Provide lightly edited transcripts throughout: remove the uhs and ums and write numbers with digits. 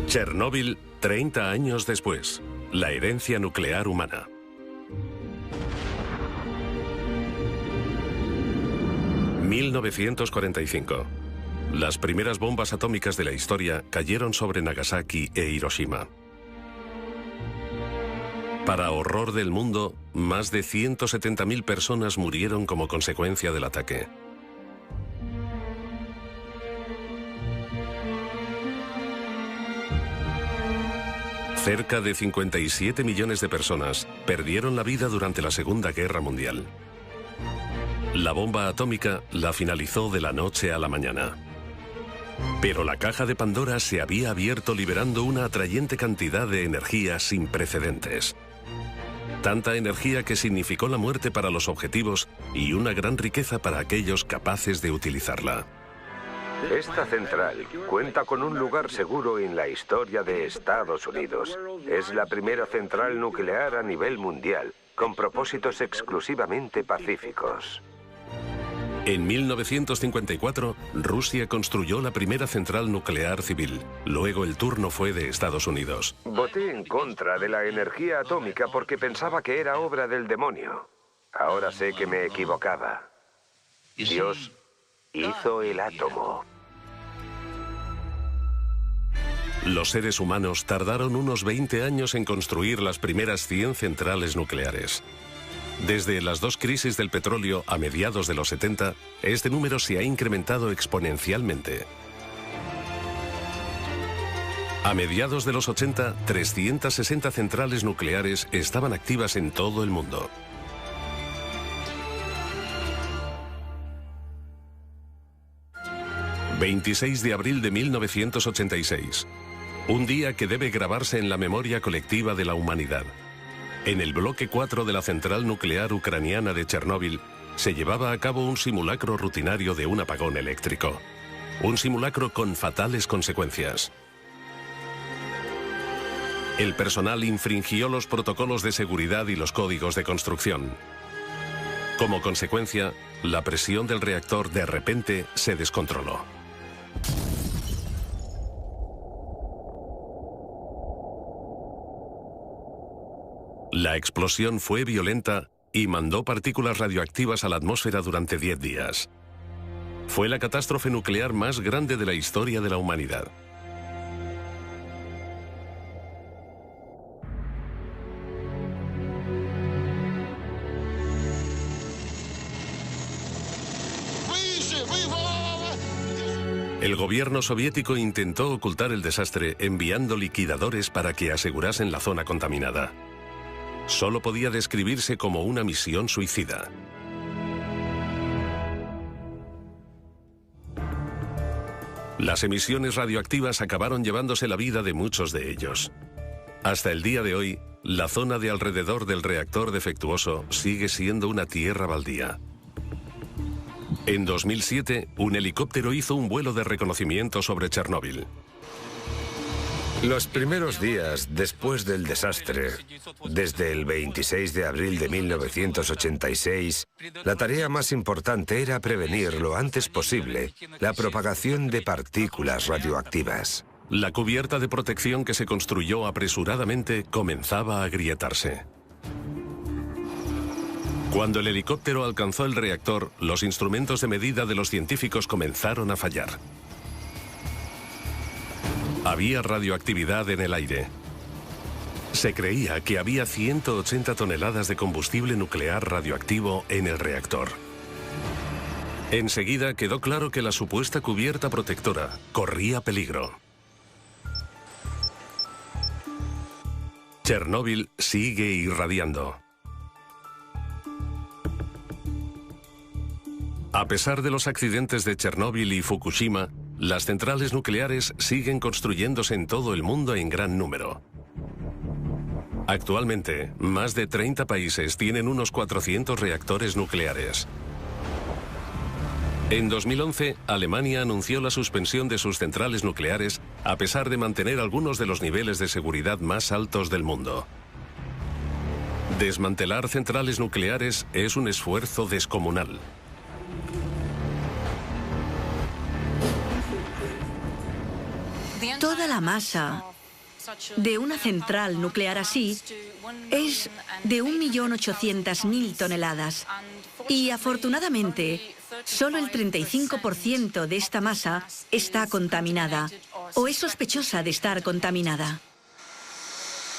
Chernóbil, 30 años después. La herencia nuclear humana. ...1945... Las primeras bombas atómicas de la historia cayeron sobre Nagasaki e Hiroshima. Para horror del mundo, más de 170.000 personas murieron como consecuencia del ataque. Cerca de 57 millones de personas perdieron la vida durante la Segunda Guerra Mundial. La bomba atómica la finalizó de la noche a la mañana. Pero la caja de Pandora se había abierto liberando una atrayente cantidad de energía sin precedentes. Tanta energía que significó la muerte para los objetivos y una gran riqueza para aquellos capaces de utilizarla. Esta central cuenta con un lugar seguro en la historia de Estados Unidos. Es la primera central nuclear a nivel mundial, con propósitos exclusivamente pacíficos. En 1954, Rusia construyó la primera central nuclear civil. Luego el turno fue de Estados Unidos. Voté en contra de la energía atómica porque pensaba que era obra del demonio. Ahora sé que me equivocaba. Dios hizo el átomo. Los seres humanos tardaron unos 20 años en construir las primeras 100 centrales nucleares. Desde las dos crisis del petróleo a mediados de los 70, este número se ha incrementado exponencialmente. A mediados de los 80, 360 centrales nucleares estaban activas en todo el mundo. ...26 de abril de 1986... Un día que debe grabarse en la memoria colectiva de la humanidad. En el bloque 4 de la central nuclear ucraniana de Chernóbil se llevaba a cabo un simulacro rutinario de un apagón eléctrico. Un simulacro con fatales consecuencias. El personal infringió los protocolos de seguridad y los códigos de construcción. Como consecuencia, la presión del reactor de repente se descontroló. La explosión fue violenta y mandó partículas radioactivas a la atmósfera durante 10 días. Fue la catástrofe nuclear más grande de la historia de la humanidad. El gobierno soviético intentó ocultar el desastre enviando liquidadores para que asegurasen la zona contaminada. Solo podía describirse como una misión suicida. Las emisiones radioactivas acabaron llevándose la vida de muchos de ellos. Hasta el día de hoy, la zona de alrededor del reactor defectuoso sigue siendo una tierra baldía. En 2007, un helicóptero hizo un vuelo de reconocimiento sobre Chernóbil. Los primeros días después del desastre, desde el 26 de abril de 1986, la tarea más importante era prevenir lo antes posible la propagación de partículas radioactivas. La cubierta de protección que se construyó apresuradamente comenzaba a agrietarse. Cuando el helicóptero alcanzó el reactor, los instrumentos de medida de los científicos comenzaron a fallar. Había radioactividad en el aire. Se creía que había 180 toneladas de combustible nuclear radioactivo en el reactor. Enseguida quedó claro que la supuesta cubierta protectora corría peligro. Chernóbil sigue irradiando. A pesar de los accidentes de Chernóbil y Fukushima, las centrales nucleares siguen construyéndose en todo el mundo en gran número. Actualmente, más de 30 países tienen unos 400 reactores nucleares. En 2011, Alemania anunció la suspensión de sus centrales nucleares a pesar de mantener algunos de los niveles de seguridad más altos del mundo. Desmantelar centrales nucleares es un esfuerzo descomunal. Toda la masa de una central nuclear así es de 1.800.000 toneladas. Y afortunadamente, solo el 35% de esta masa está contaminada o es sospechosa de estar contaminada.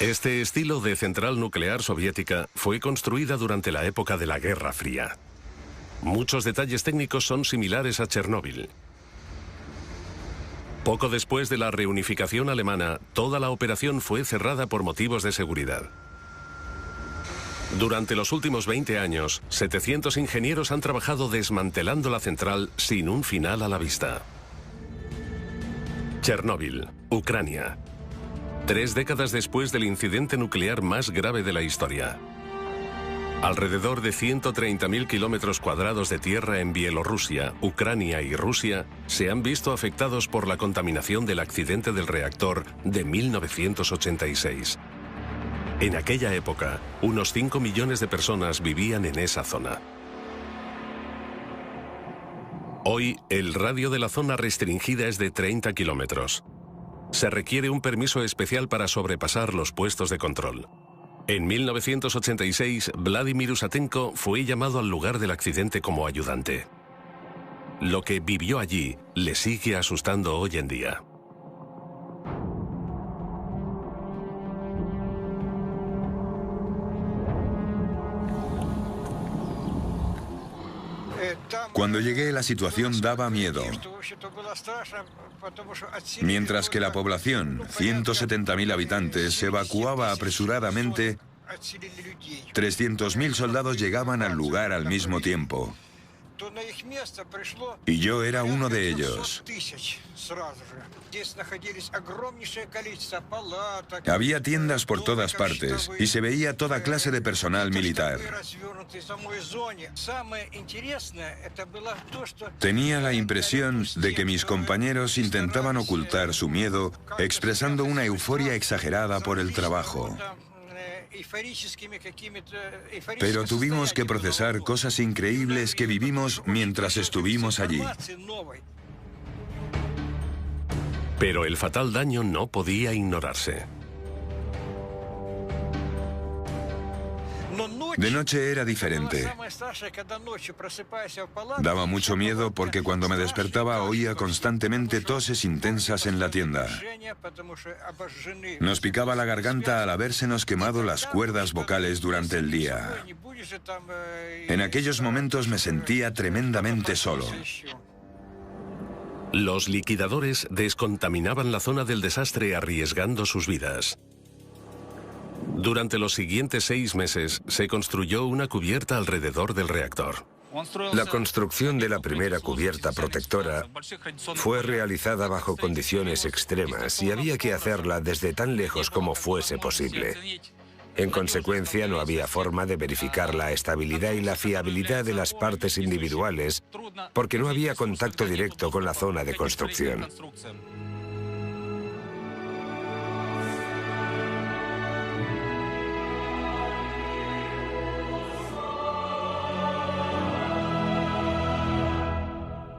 Este estilo de central nuclear soviética fue construida durante la época de la Guerra Fría. Muchos detalles técnicos son similares a Chernóbil. Poco después de la reunificación alemana, toda la operación fue cerrada por motivos de seguridad. Durante los últimos 20 años, 700 ingenieros han trabajado desmantelando la central sin un final a la vista. Chernóbil, Ucrania. 3 décadas después del incidente nuclear más grave de la historia. Alrededor de 130.000 kilómetros cuadrados de tierra en Bielorrusia, Ucrania y Rusia se han visto afectados por la contaminación del accidente del reactor de 1986. En aquella época, unos 5 millones de personas vivían en esa zona. Hoy, el radio de la zona restringida es de 30 kilómetros. Se requiere un permiso especial para sobrepasar los puestos de control. En 1986, Vladimir Usatenko fue llamado al lugar del accidente como ayudante. Lo que vivió allí le sigue asustando hoy en día. Cuando llegué, la situación daba miedo. Mientras que la población, 170.000 habitantes, se evacuaba apresuradamente, 300.000 soldados llegaban al lugar al mismo tiempo. Y yo era uno de ellos. Había tiendas por todas partes y se veía toda clase de personal militar. Tenía la impresión de que mis compañeros intentaban ocultar su miedo, expresando una euforia exagerada por el trabajo. Pero tuvimos que procesar cosas increíbles que vivimos mientras estuvimos allí. Pero el fatal daño no podía ignorarse. De noche era diferente. Daba mucho miedo porque cuando me despertaba oía constantemente toses intensas en la tienda. Nos picaba la garganta al habérsenos quemado las cuerdas vocales durante el día. En aquellos momentos me sentía tremendamente solo. Los liquidadores descontaminaban la zona del desastre arriesgando sus vidas. Durante los siguientes 6 meses se construyó una cubierta alrededor del reactor. La construcción de la primera cubierta protectora fue realizada bajo condiciones extremas y había que hacerla desde tan lejos como fuese posible. En consecuencia, no había forma de verificar la estabilidad y la fiabilidad de las partes individuales porque no había contacto directo con la zona de construcción.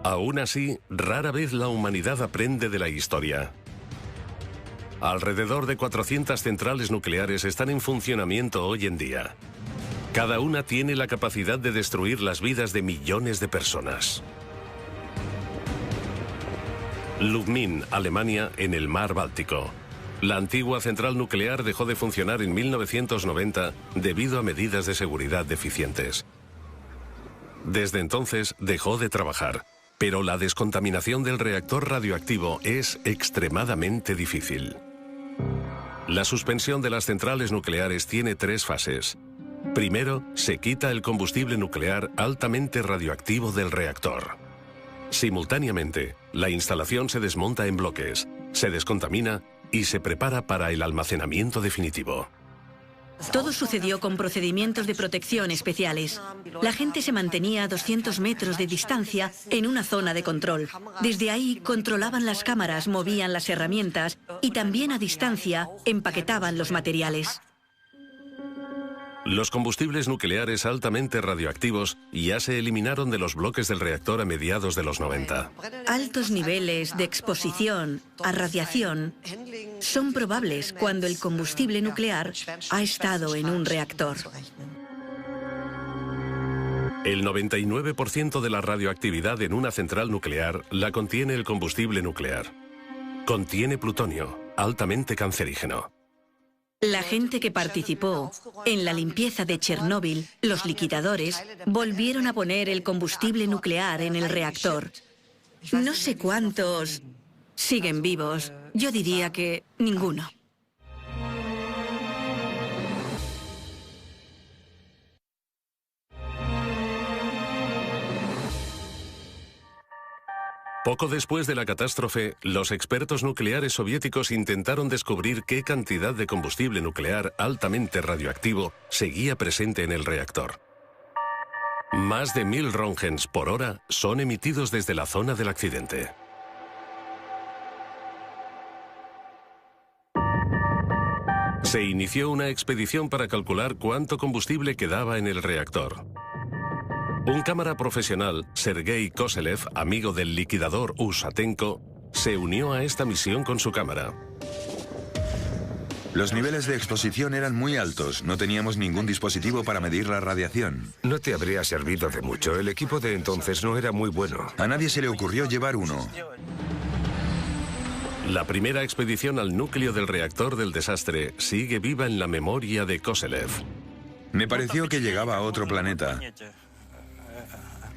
Aún así, rara vez la humanidad aprende de la historia. Alrededor de 400 centrales nucleares están en funcionamiento hoy en día. Cada una tiene la capacidad de destruir las vidas de millones de personas. Lubmin, Alemania, en el mar Báltico. La antigua central nuclear dejó de funcionar en 1990 debido a medidas de seguridad deficientes. Desde entonces dejó de trabajar. Pero la descontaminación del reactor radioactivo es extremadamente difícil. La suspensión de las centrales nucleares tiene 3 fases. Primero, se quita el combustible nuclear altamente radioactivo del reactor. Simultáneamente, la instalación se desmonta en bloques, se descontamina y se prepara para el almacenamiento definitivo. Todo sucedió con procedimientos de protección especiales. La gente se mantenía a 200 metros de distancia en una zona de control. Desde ahí controlaban las cámaras, movían las herramientas y también a distancia empaquetaban los materiales. Los combustibles nucleares altamente radioactivos ya se eliminaron de los bloques del reactor a mediados de los 90. Altos niveles de exposición a radiación son probables cuando el combustible nuclear ha estado en un reactor. El 99% de la radioactividad en una central nuclear la contiene el combustible nuclear. Contiene plutonio, altamente cancerígeno. La gente que participó en la limpieza de Chernóbil, los liquidadores, volvieron a poner el combustible nuclear en el reactor. No sé cuántos siguen vivos. Yo diría que ninguno. Poco después de la catástrofe, los expertos nucleares soviéticos intentaron descubrir qué cantidad de combustible nuclear altamente radioactivo seguía presente en el reactor. Más de 1000 röntgens por hora son emitidos desde la zona del accidente. Se inició una expedición para calcular cuánto combustible quedaba en el reactor. Un cámara profesional, Sergei Koselev, amigo del liquidador Usatenko, se unió a esta misión con su cámara. Los niveles de exposición eran muy altos. No teníamos ningún dispositivo para medir la radiación. No te habría servido de mucho. El equipo de entonces no era muy bueno. A nadie se le ocurrió llevar uno. La primera expedición al núcleo del reactor del desastre sigue viva en la memoria de Koselev. Me pareció que llegaba a otro planeta.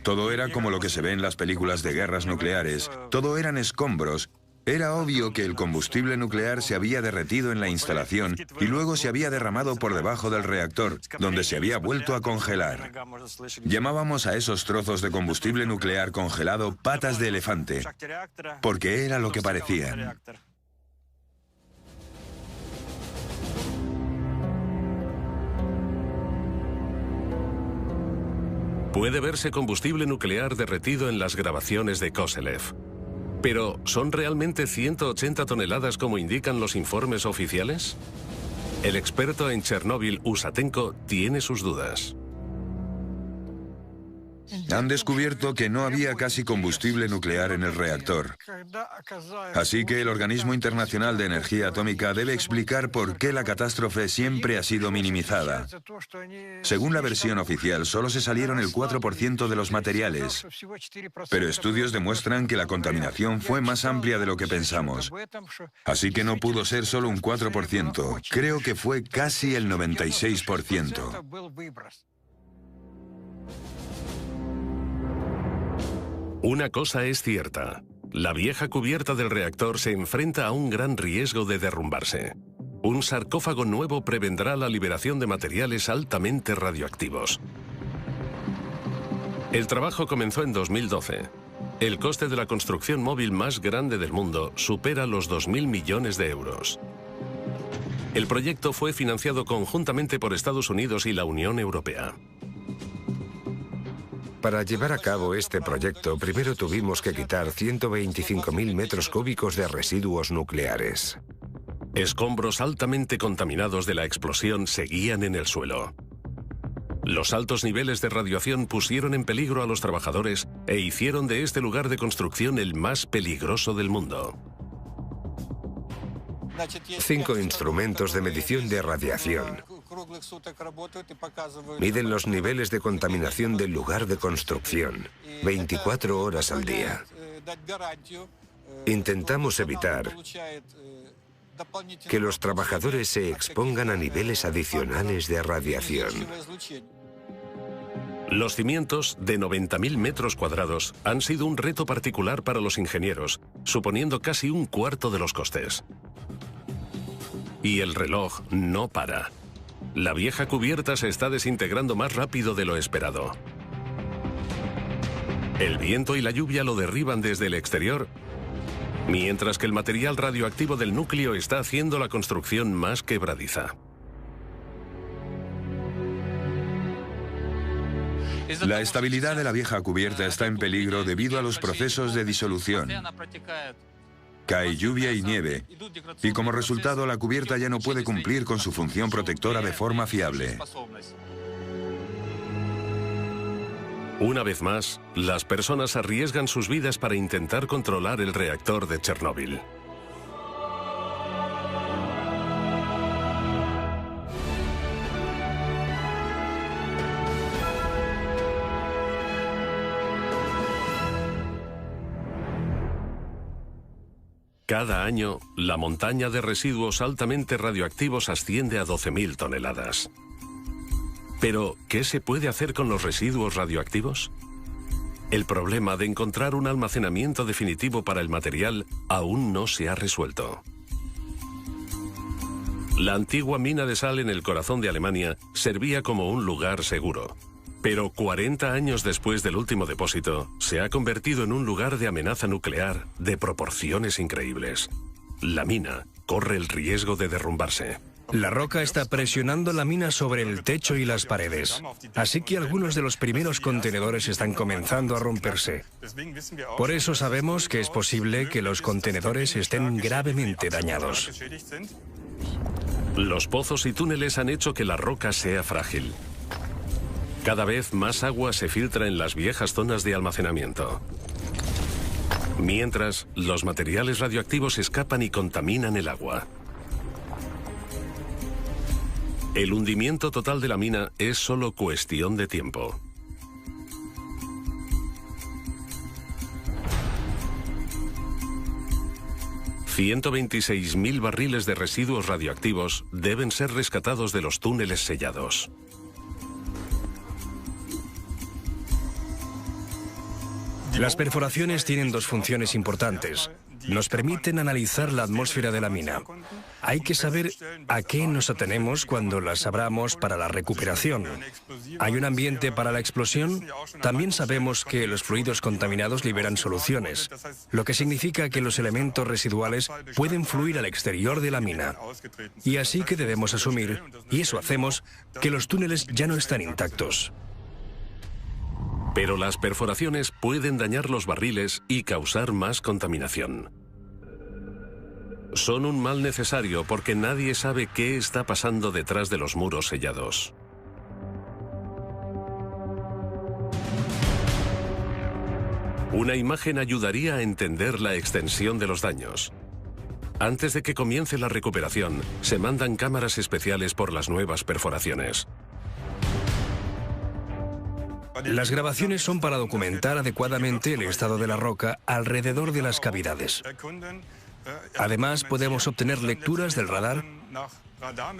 Todo era como lo que se ve en las películas de guerras nucleares. Todo eran escombros. Era obvio que el combustible nuclear se había derretido en la instalación y luego se había derramado por debajo del reactor, donde se había vuelto a congelar. Llamábamos a esos trozos de combustible nuclear congelado patas de elefante, porque era lo que parecían. Puede verse combustible nuclear derretido en las grabaciones de Koselev. Pero, ¿son realmente 180 toneladas como indican los informes oficiales? El experto en Chernóbil, Usatenko, tiene sus dudas. Han descubierto que no había casi combustible nuclear en el reactor. Así que el Organismo Internacional de Energía Atómica debe explicar por qué la catástrofe siempre ha sido minimizada. Según la versión oficial, solo se salieron el 4% de los materiales. Pero estudios demuestran que la contaminación fue más amplia de lo que pensamos. Así que no pudo ser solo un 4%. Creo que fue casi el 96%. Una cosa es cierta. La vieja cubierta del reactor se enfrenta a un gran riesgo de derrumbarse. Un sarcófago nuevo prevendrá la liberación de materiales altamente radioactivos. El trabajo comenzó en 2012. El coste de la construcción móvil más grande del mundo supera los 2.000 millones de euros. El proyecto fue financiado conjuntamente por Estados Unidos y la Unión Europea. Para llevar a cabo este proyecto, primero tuvimos que quitar 125.000 metros cúbicos de residuos nucleares. Escombros altamente contaminados de la explosión seguían en el suelo. Los altos niveles de radiación pusieron en peligro a los trabajadores e hicieron de este lugar de construcción el más peligroso del mundo. 5 instrumentos de medición de radiación. Miden los niveles de contaminación del lugar de construcción, 24 horas al día. Intentamos evitar que los trabajadores se expongan a niveles adicionales de radiación. Los cimientos, de 90.000 metros cuadrados, han sido un reto particular para los ingenieros, suponiendo casi un cuarto de los costes. Y el reloj no para. La vieja cubierta se está desintegrando más rápido de lo esperado. El viento y la lluvia lo derriban desde el exterior, mientras que el material radioactivo del núcleo está haciendo la construcción más quebradiza. La estabilidad de la vieja cubierta está en peligro debido a los procesos de disolución. cae lluvia y nieve, y como resultado la cubierta ya no puede cumplir con su función protectora de forma fiable. Una vez más, las personas arriesgan sus vidas para intentar controlar el reactor de Chernóbil. Cada año, la montaña de residuos altamente radioactivos asciende a 12.000 toneladas. Pero, ¿qué se puede hacer con los residuos radioactivos? El problema de encontrar un almacenamiento definitivo para el material aún no se ha resuelto. La antigua mina de sal en el corazón de Alemania servía como un lugar seguro. Pero 40 años después del último depósito, se ha convertido en un lugar de amenaza nuclear de proporciones increíbles. La mina corre el riesgo de derrumbarse. La roca está presionando la mina sobre el techo y las paredes, así que algunos de los primeros contenedores están comenzando a romperse. Por eso sabemos que es posible que los contenedores estén gravemente dañados. Los pozos y túneles han hecho que la roca sea frágil. Cada vez más agua se filtra en las viejas zonas de almacenamiento. Mientras, los materiales radioactivos escapan y contaminan el agua. El hundimiento total de la mina es solo cuestión de tiempo. $126.000 barriles de residuos radioactivos deben ser rescatados de los túneles sellados. Las perforaciones tienen dos funciones importantes. Nos permiten analizar la atmósfera de la mina. Hay que saber a qué nos atenemos cuando las abramos para la recuperación. ¿Hay un ambiente para la explosión? También sabemos que los fluidos contaminados liberan soluciones, lo que significa que los elementos residuales pueden fluir al exterior de la mina. Y así que debemos asumir, y eso hacemos, que los túneles ya no están intactos. Pero las perforaciones pueden dañar los barriles y causar más contaminación. Son un mal necesario porque nadie sabe qué está pasando detrás de los muros sellados. Una imagen ayudaría a entender la extensión de los daños. Antes de que comience la recuperación, se mandan cámaras especiales por las nuevas perforaciones. Las grabaciones son para documentar adecuadamente el estado de la roca alrededor de las cavidades. Además, podemos obtener lecturas del radar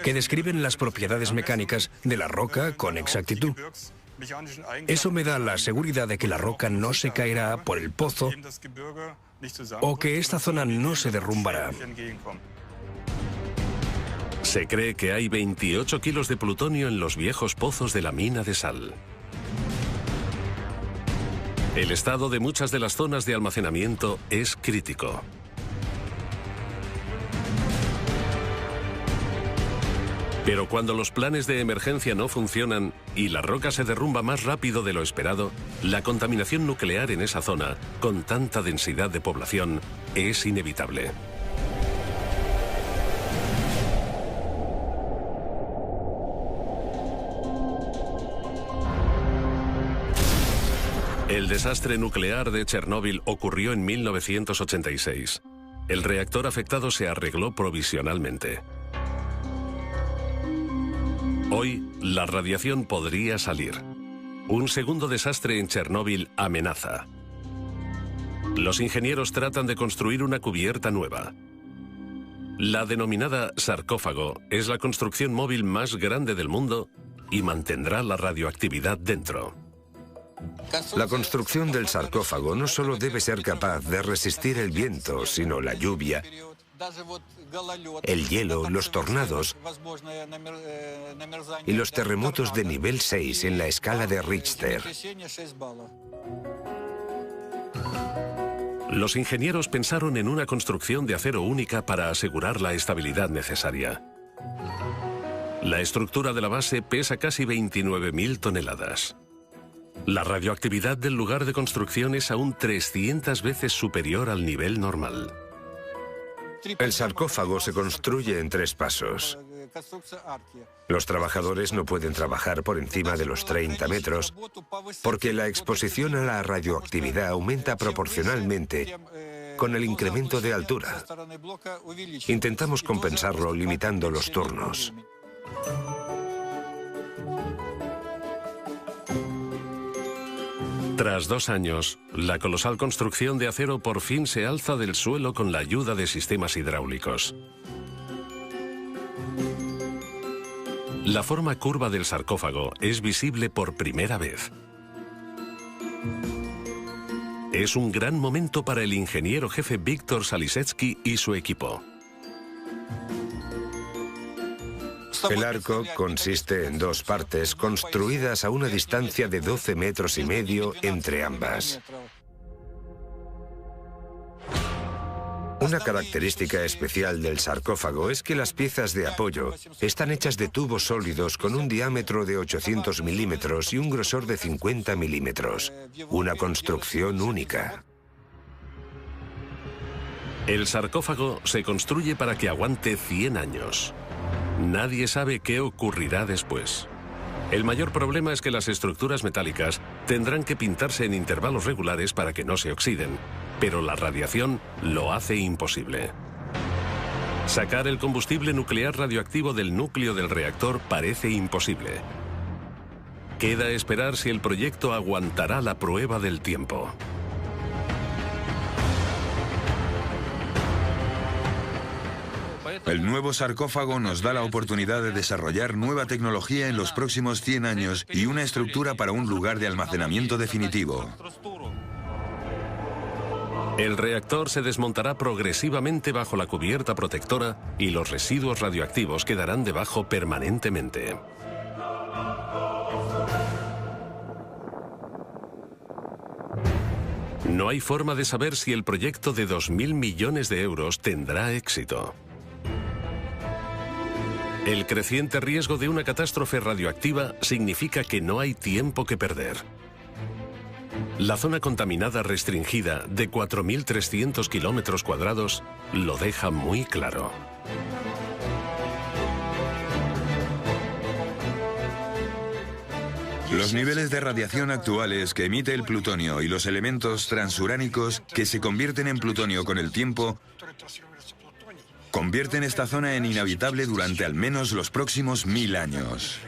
que describen las propiedades mecánicas de la roca con exactitud. Eso me da la seguridad de que la roca no se caerá por el pozo o que esta zona no se derrumbará. Se cree que hay 28 kilos de plutonio en los viejos pozos de la mina de sal. El estado de muchas de las zonas de almacenamiento es crítico. Pero cuando los planes de emergencia no funcionan y la roca se derrumba más rápido de lo esperado, la contaminación nuclear en esa zona, con tanta densidad de población, es inevitable. El desastre nuclear de Chernóbil ocurrió en 1986. El reactor afectado se arregló provisionalmente. Hoy, la radiación podría salir. Un segundo desastre en Chernóbil amenaza. Los ingenieros tratan de construir una cubierta nueva. La denominada sarcófago es la construcción móvil más grande del mundo y mantendrá la radioactividad dentro. La construcción del sarcófago no solo debe ser capaz de resistir el viento, sino la lluvia, el hielo, los tornados y los terremotos de nivel 6 en la escala de Richter. Los ingenieros pensaron en una construcción de acero única para asegurar la estabilidad necesaria. La estructura de la base pesa casi 29.000 toneladas. La radioactividad del lugar de construcción es aún 300 veces superior al nivel normal. El sarcófago se construye en 3 pasos. Los trabajadores no pueden trabajar por encima de los 30 metros porque la exposición a la radioactividad aumenta proporcionalmente con el incremento de altura. Intentamos compensarlo limitando los turnos. Tras 2 años, la colosal construcción de acero por fin se alza del suelo con la ayuda de sistemas hidráulicos. La forma curva del sarcófago es visible por primera vez. Es un gran momento para el ingeniero jefe Víctor Salisetsky y su equipo. El arco consiste en 2 partes construidas a una distancia de 12,5 metros entre ambas. Una característica especial del sarcófago es que las piezas de apoyo están hechas de tubos sólidos con un diámetro de 800 milímetros y un grosor de 50 milímetros. Una construcción única. El sarcófago se construye para que aguante 100 años. Nadie sabe qué ocurrirá después. El mayor problema es que las estructuras metálicas tendrán que pintarse en intervalos regulares para que no se oxiden, pero la radiación lo hace imposible. Sacar el combustible nuclear radioactivo del núcleo del reactor parece imposible. Queda esperar si el proyecto aguantará la prueba del tiempo. El nuevo sarcófago nos da la oportunidad de desarrollar nueva tecnología en los próximos 100 años y una estructura para un lugar de almacenamiento definitivo. El reactor se desmontará progresivamente bajo la cubierta protectora y los residuos radioactivos quedarán debajo permanentemente. No hay forma de saber si el proyecto de 2.000 millones de euros tendrá éxito. El creciente riesgo de una catástrofe radioactiva significa que no hay tiempo que perder. La zona contaminada restringida de 4.300 kilómetros cuadrados lo deja muy claro. Los niveles de radiación actuales que emite el plutonio y los elementos transuránicos que se convierten en plutonio con el tiempo convierten esta zona en inhabitable durante al menos los próximos 1000 años.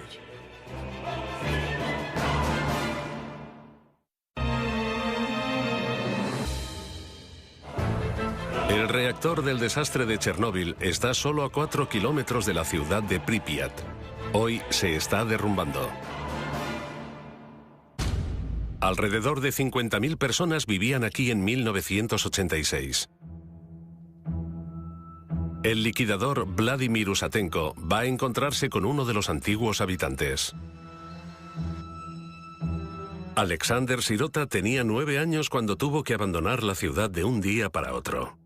El reactor del desastre de Chernóbil está solo a 4 kilómetros de la ciudad de Pripyat. Hoy se está derrumbando. Alrededor de 50.000 personas vivían aquí en 1986. El liquidador Vladimir Usatenko va a encontrarse con uno de los antiguos habitantes. Alexander Sirota tenía 9 años cuando tuvo que abandonar la ciudad de un día para otro.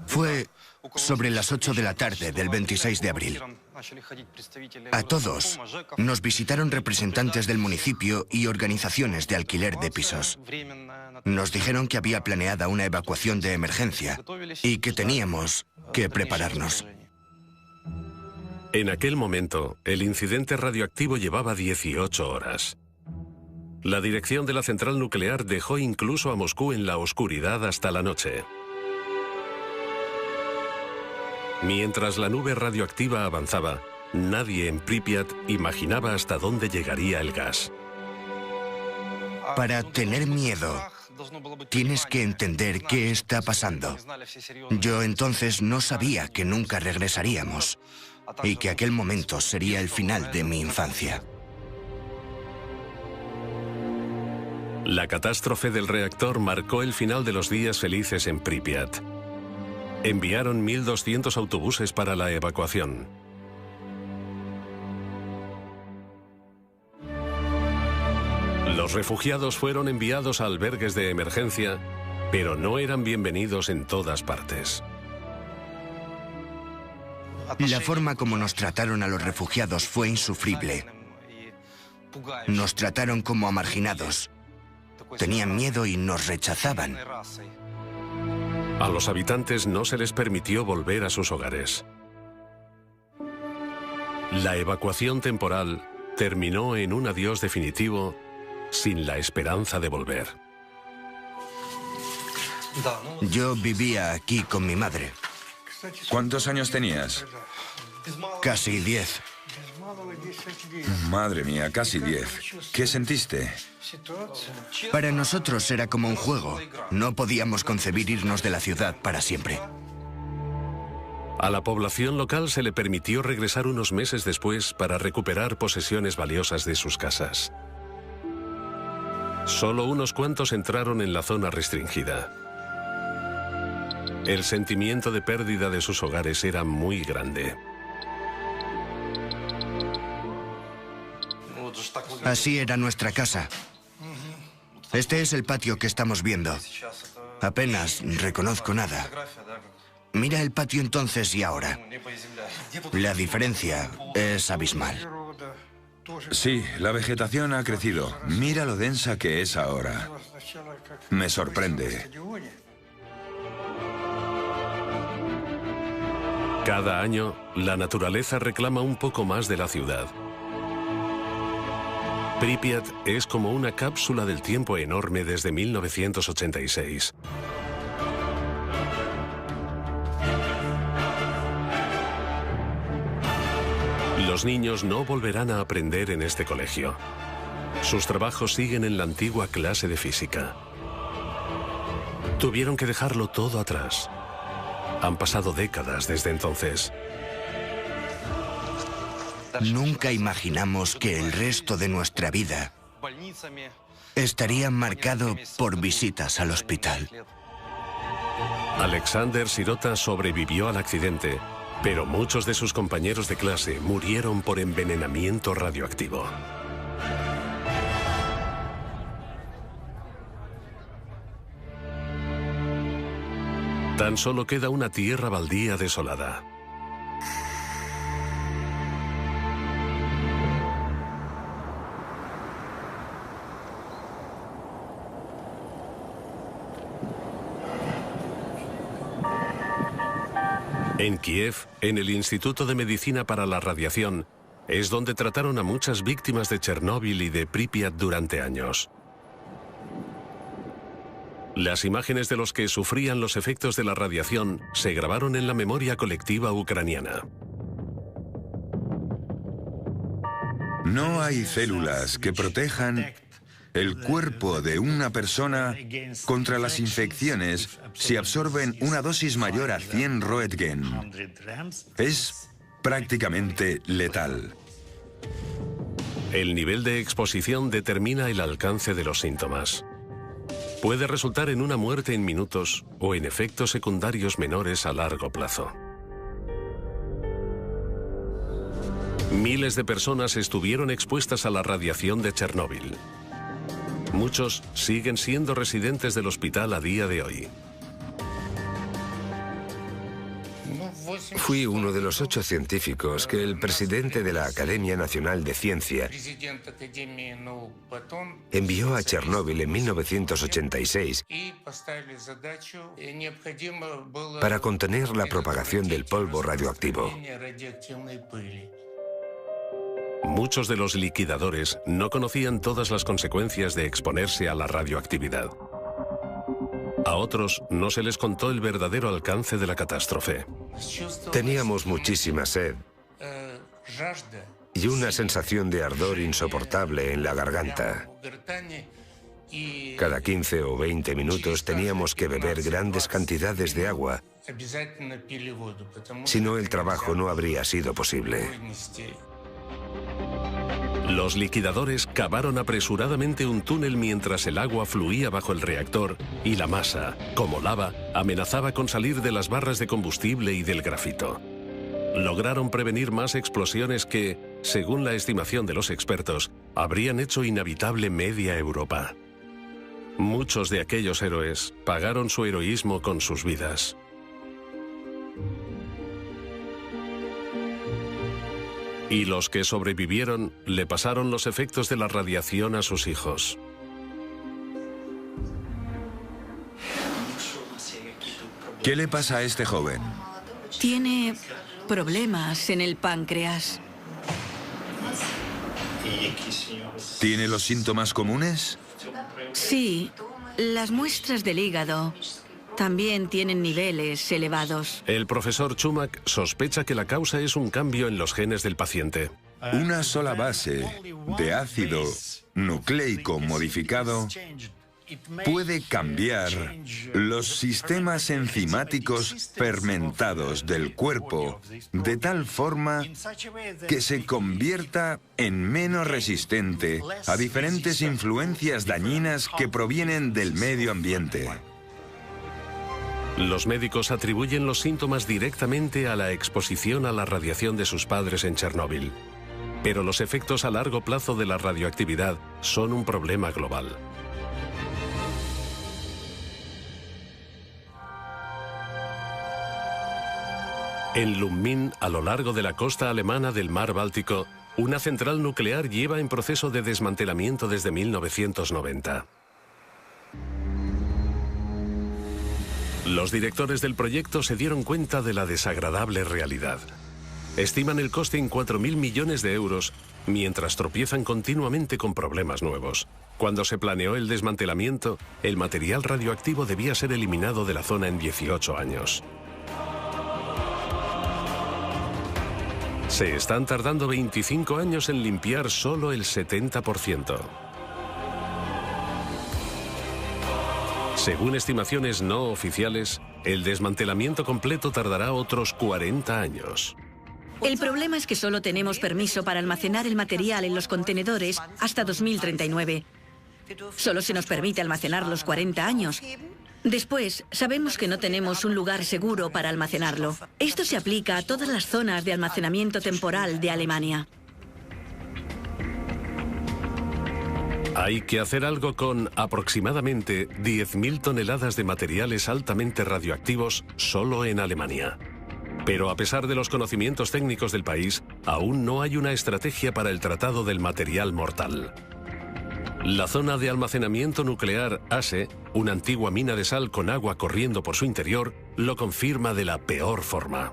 Fue sobre las 8 de la tarde del 26 de abril. A todos nos visitaron representantes del municipio y organizaciones de alquiler de pisos. Nos dijeron que había planeada una evacuación de emergencia y que teníamos que prepararnos. En aquel momento, el incidente radioactivo llevaba 18 horas. La dirección de la central nuclear dejó incluso a Moscú en la oscuridad hasta la noche. Mientras la nube radioactiva avanzaba, nadie en Pripyat imaginaba hasta dónde llegaría el gas. Para tener miedo, tienes que entender qué está pasando. Yo entonces no sabía que nunca regresaríamos y que aquel momento sería el final de mi infancia. La catástrofe del reactor marcó el final de los días felices en Pripyat. Enviaron 1.200 autobuses para la evacuación. Los refugiados fueron enviados a albergues de emergencia, pero no eran bienvenidos en todas partes. La forma como nos trataron a los refugiados fue insufrible. Nos trataron como a marginados. Tenían miedo y nos rechazaban. A los habitantes no se les permitió volver a sus hogares. La evacuación temporal terminó en un adiós definitivo sin la esperanza de volver. Yo vivía aquí con mi madre. ¿Cuántos años tenías? Casi 10. Madre mía, casi 10. ¿Qué sentiste? Para nosotros era como un juego. No podíamos concebir irnos de la ciudad para siempre. A la población local se le permitió regresar unos meses después para recuperar posesiones valiosas de sus casas. Solo unos cuantos entraron en la zona restringida. El sentimiento de pérdida de sus hogares era muy grande. Así era nuestra casa. Este es el patio que estamos viendo. Apenas reconozco nada. Mira el patio entonces y ahora. La diferencia es abismal. Sí, la vegetación ha crecido. Mira lo densa que es ahora. Me sorprende. Cada año, la naturaleza reclama un poco más de la ciudad. Pripyat es como una cápsula del tiempo enorme desde 1986. Los niños no volverán a aprender en este colegio. Sus trabajos siguen en la antigua clase de física. Tuvieron que dejarlo todo atrás. Han pasado décadas desde entonces. Nunca imaginamos que el resto de nuestra vida estaría marcado por visitas al hospital. Alexander Sirota sobrevivió al accidente, pero muchos de sus compañeros de clase murieron por envenenamiento radioactivo. Tan solo queda una tierra baldía desolada. En Kiev, en el Instituto de Medicina para la Radiación, es donde trataron a muchas víctimas de Chernóbil y de Pripyat durante años. Las imágenes de los que sufrían los efectos de la radiación se grabaron en la memoria colectiva ucraniana. No hay células que protejan el cuerpo de una persona contra las infecciones si absorben una dosis mayor a 100 Roentgen. Es prácticamente letal. El nivel de exposición determina el alcance de los síntomas. Puede resultar en una muerte en minutos o en efectos secundarios menores a largo plazo. Miles de personas estuvieron expuestas a la radiación de Chernóbil. Muchos siguen siendo residentes del hospital a día de hoy. Fui uno de los 8 científicos que el presidente de la Academia Nacional de Ciencia envió a Chernóbil en 1986 para contener la propagación del polvo radioactivo. Muchos de los liquidadores no conocían todas las consecuencias de exponerse a la radioactividad. A otros no se les contó el verdadero alcance de la catástrofe. Teníamos muchísima sed y una sensación de ardor insoportable en la garganta. Cada 15 o 20 minutos teníamos que beber grandes cantidades de agua, si no el trabajo no habría sido posible. Los liquidadores cavaron apresuradamente un túnel mientras el agua fluía bajo el reactor y la masa, como lava, amenazaba con salir de las barras de combustible y del grafito. Lograron prevenir más explosiones que, según la estimación de los expertos, habrían hecho inhabitable media Europa. Muchos de aquellos héroes pagaron su heroísmo con sus vidas. Y los que sobrevivieron le pasaron los efectos de la radiación a sus hijos. ¿Qué le pasa a este joven? Tiene problemas en el páncreas. ¿Tiene los síntomas comunes? Sí, las muestras del hígado también tienen niveles elevados. El profesor Chumak sospecha que la causa es un cambio en los genes del paciente. Una sola base de ácido nucleico modificado puede cambiar los sistemas enzimáticos fermentados del cuerpo de tal forma que se convierta en menos resistente a diferentes influencias dañinas que provienen del medio ambiente. Los médicos atribuyen los síntomas directamente a la exposición a la radiación de sus padres en Chernóbil. Pero los efectos a largo plazo de la radioactividad son un problema global. En Lubmin, a lo largo de la costa alemana del mar Báltico, una central nuclear lleva en proceso de desmantelamiento desde 1990. Los directores del proyecto se dieron cuenta de la desagradable realidad. Estiman el coste en 4.000 millones de euros, mientras tropiezan continuamente con problemas nuevos. Cuando se planeó el desmantelamiento, el material radioactivo debía ser eliminado de la zona en 18 años. Se están tardando 25 años en limpiar solo el 70%. Según estimaciones no oficiales, el desmantelamiento completo tardará otros 40 años. El problema es que solo tenemos permiso para almacenar el material en los contenedores hasta 2039. Solo se nos permite almacenar los 40 años. Después, sabemos que no tenemos un lugar seguro para almacenarlo. Esto se aplica a todas las zonas de almacenamiento temporal de Alemania. Hay que hacer algo con aproximadamente 10.000 toneladas de materiales altamente radioactivos solo en Alemania. Pero a pesar de los conocimientos técnicos del país, aún no hay una estrategia para el tratado del material mortal. La zona de almacenamiento nuclear ASE, una antigua mina de sal con agua corriendo por su interior, lo confirma de la peor forma.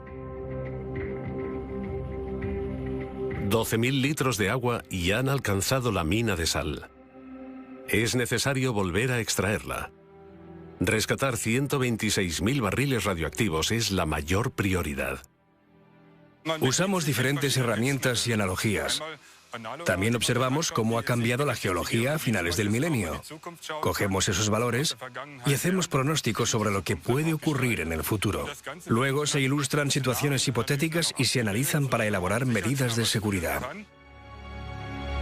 12.000 litros de agua ya han alcanzado la mina de sal. Es necesario volver a extraerla. Rescatar 126.000 barriles radioactivos es la mayor prioridad. Usamos diferentes herramientas y analogías. También observamos cómo ha cambiado la geología a finales del milenio. Cogemos esos valores y hacemos pronósticos sobre lo que puede ocurrir en el futuro. Luego se ilustran situaciones hipotéticas y se analizan para elaborar medidas de seguridad.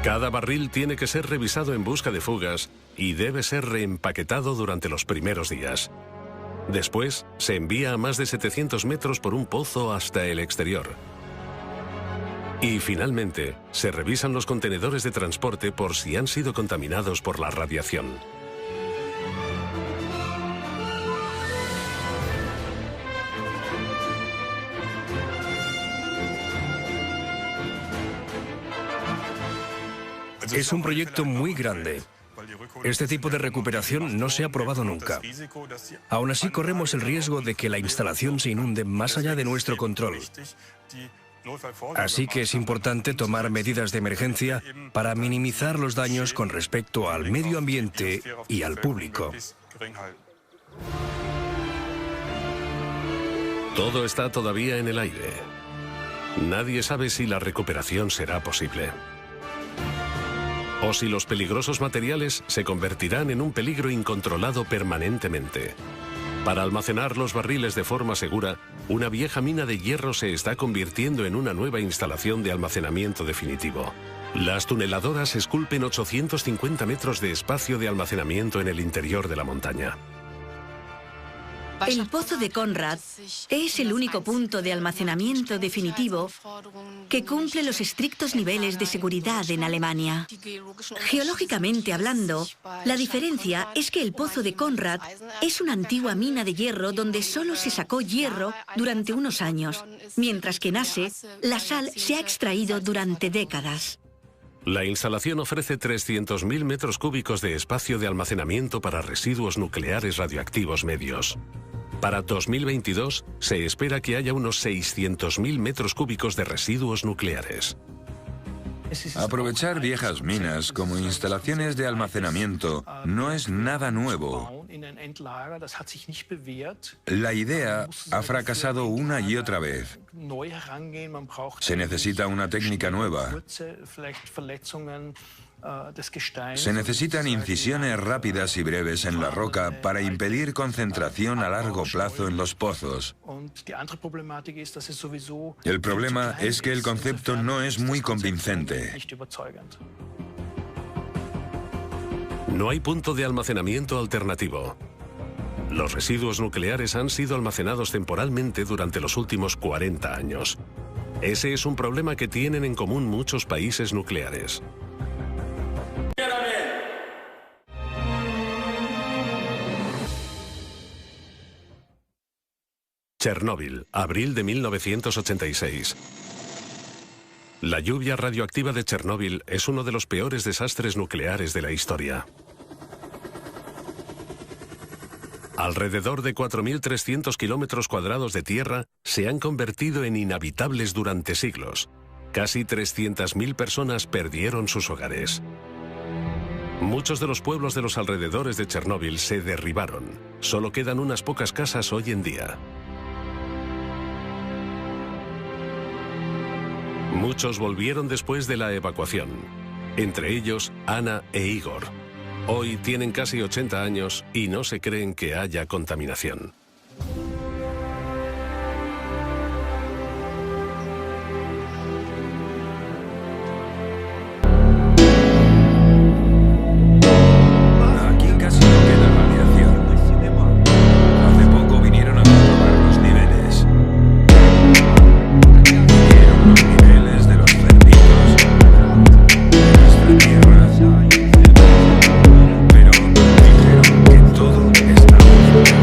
Cada barril tiene que ser revisado en busca de fugas y debe ser reempaquetado durante los primeros días. Después, se envía a más de 700 metros por un pozo hasta el exterior. Y finalmente, se revisan los contenedores de transporte por si han sido contaminados por la radiación. Es un proyecto muy grande. Este tipo de recuperación no se ha probado nunca. Aún así, corremos el riesgo de que la instalación se inunde más allá de nuestro control. Así que es importante tomar medidas de emergencia para minimizar los daños con respecto al medio ambiente y al público. Todo está todavía en el aire. Nadie sabe si la recuperación será posible. O si los peligrosos materiales se convertirán en un peligro incontrolado permanentemente. Para almacenar los barriles de forma segura, una vieja mina de hierro se está convirtiendo en una nueva instalación de almacenamiento definitivo. Las tuneladoras esculpen 850 metros de espacio de almacenamiento en el interior de la montaña. El pozo de Konrad es el único punto de almacenamiento definitivo que cumple los estrictos niveles de seguridad en Alemania. Geológicamente hablando, la diferencia es que el pozo de Konrad es una antigua mina de hierro donde solo se sacó hierro durante unos años, mientras que en Asse la sal se ha extraído durante décadas. La instalación ofrece 300.000 metros cúbicos de espacio de almacenamiento para residuos nucleares radioactivos medios. Para 2022 se espera que haya unos 600.000 metros cúbicos de residuos nucleares. Aprovechar viejas minas como instalaciones de almacenamiento no es nada nuevo. La idea ha fracasado una y otra vez. Se necesita una técnica nueva. Se necesitan incisiones rápidas y breves en la roca para impedir concentración a largo plazo en los pozos. El problema es que el concepto no es muy convincente. No hay punto de almacenamiento alternativo. Los residuos nucleares han sido almacenados temporalmente durante los últimos 40 años. Ese es un problema que tienen en común muchos países nucleares. Chernóbil, abril de 1986. La lluvia radioactiva de Chernóbil es uno de los peores desastres nucleares de la historia. Alrededor de 4.300 kilómetros cuadrados de tierra se han convertido en inhabitables durante siglos. Casi 300.000 personas perdieron sus hogares. Muchos de los pueblos de los alrededores de Chernóbil se derribaron. Solo quedan unas pocas casas hoy en día. Muchos volvieron después de la evacuación, entre ellos Ana e Igor. Hoy tienen casi 80 años y no se creen que haya contaminación. Aquí casi no queda radiación. Hace poco vinieron a comprobar los niveles. Vieron los niveles de los cerditos de nuestra tierra. Pero dijeron que todo estaba bien.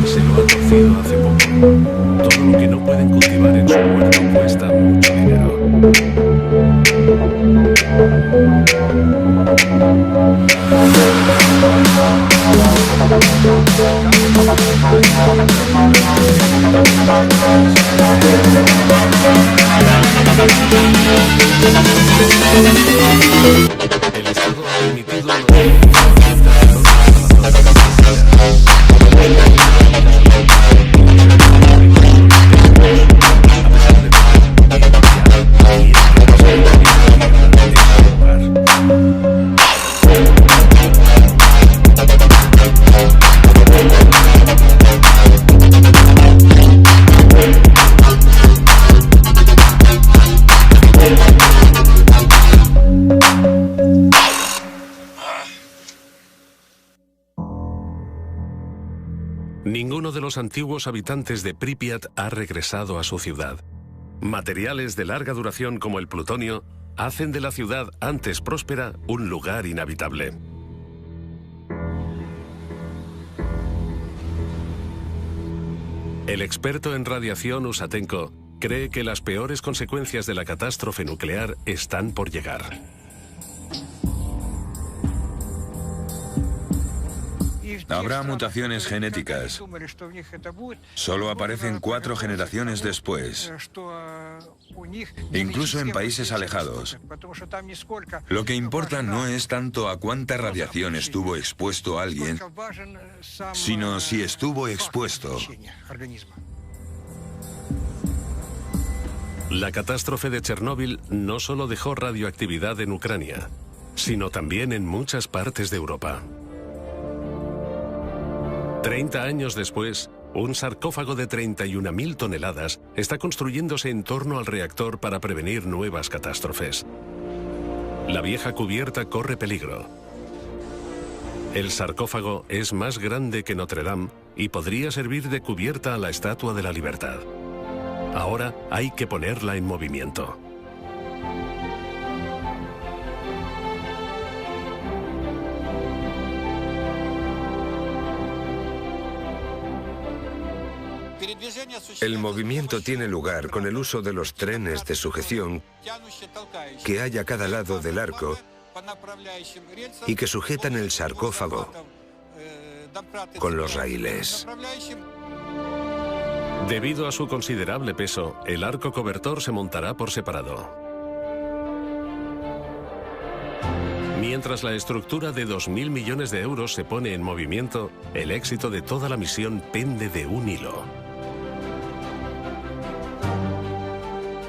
Se lo ha torcido hace poco. Todo lo que no pueden cultivar en su huerto cuesta mucho dinero. El Estado ha permitido unos 150 Ninguno de los antiguos habitantes de Pripyat ha regresado a su ciudad. Materiales de larga duración como el plutonio hacen de la ciudad antes próspera un lugar inhabitable. El experto en radiación Usatenko cree que las peores consecuencias de la catástrofe nuclear están por llegar. Habrá mutaciones genéticas. Solo aparecen 4 generaciones después, incluso en países alejados. Lo que importa no es tanto a cuánta radiación estuvo expuesto alguien, sino si estuvo expuesto. La catástrofe de Chernóbil no solo dejó radioactividad en Ucrania, sino también en muchas partes de Europa. 30 años después, un sarcófago de 31.000 toneladas está construyéndose en torno al reactor para prevenir nuevas catástrofes. La vieja cubierta corre peligro. El sarcófago es más grande que Notre Dame y podría servir de cubierta a la Estatua de la Libertad. Ahora hay que ponerla en movimiento. El movimiento tiene lugar con el uso de los trenes de sujeción que hay a cada lado del arco y que sujetan el sarcófago con los raíles. Debido a su considerable peso, el arco cobertor se montará por separado. Mientras la estructura de 2.000 millones de euros se pone en movimiento, el éxito de toda la misión pende de un hilo.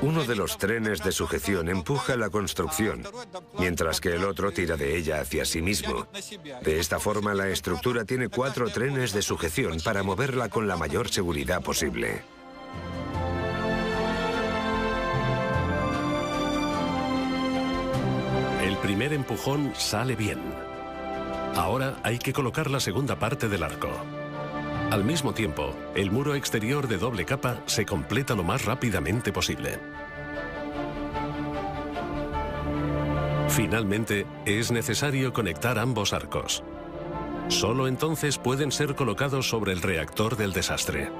Uno de los trenes de sujeción empuja la construcción, mientras que el otro tira de ella hacia sí mismo. De esta forma, la estructura tiene 4 trenes de sujeción para moverla con la mayor seguridad posible. El primer empujón sale bien. Ahora hay que colocar la segunda parte del arco. Al mismo tiempo, el muro exterior de doble capa se completa lo más rápidamente posible. Finalmente, es necesario conectar ambos arcos. Solo entonces pueden ser colocados sobre el reactor del desastre.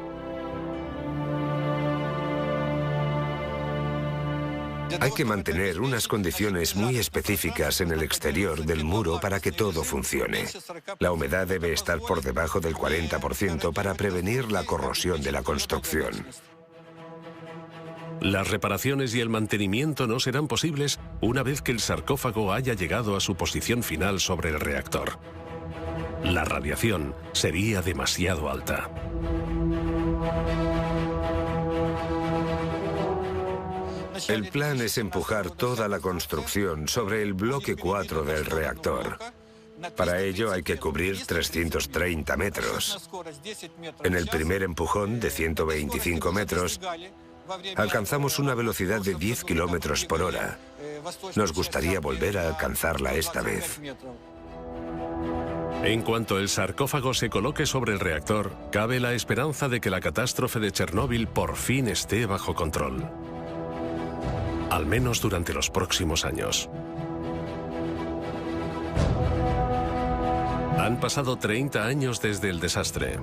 Hay que mantener unas condiciones muy específicas en el exterior del muro para que todo funcione. La humedad debe estar por debajo del 40% para prevenir la corrosión de la construcción. Las reparaciones y el mantenimiento no serán posibles una vez que el sarcófago haya llegado a su posición final sobre el reactor. La radiación sería demasiado alta. El plan es empujar toda la construcción sobre el bloque 4 del reactor. Para ello hay que cubrir 330 metros. En el primer empujón, de 125 metros, alcanzamos una velocidad de 10 kilómetros por hora. Nos gustaría volver a alcanzarla esta vez. En cuanto el sarcófago se coloque sobre el reactor, cabe la esperanza de que la catástrofe de Chernóbil por fin esté bajo control. Al menos durante los próximos años. Han pasado 30 años desde el desastre.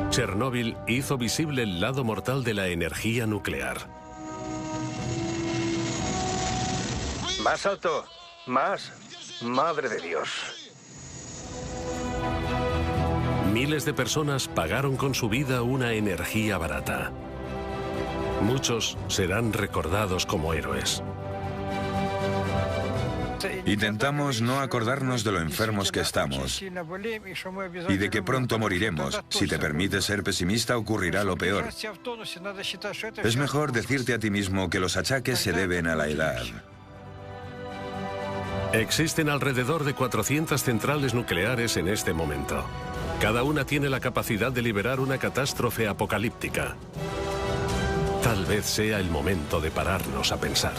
Chernóbil hizo visible el lado mortal de la energía nuclear. Más alto, más. Madre de Dios. Miles de personas pagaron con su vida una energía barata. Muchos serán recordados como héroes. Intentamos no acordarnos de lo enfermos que estamos y de que pronto moriremos. Si te permites ser pesimista, ocurrirá lo peor. Es mejor decirte a ti mismo que los achaques se deben a la edad. Existen alrededor de 400 centrales nucleares en este momento. Cada una tiene la capacidad de liberar una catástrofe apocalíptica. Tal vez sea el momento de pararnos a pensar.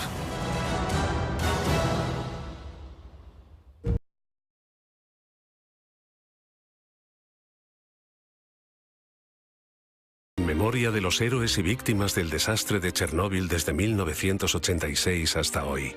Memoria de los héroes y víctimas del desastre de Chernóbil desde 1986 hasta hoy.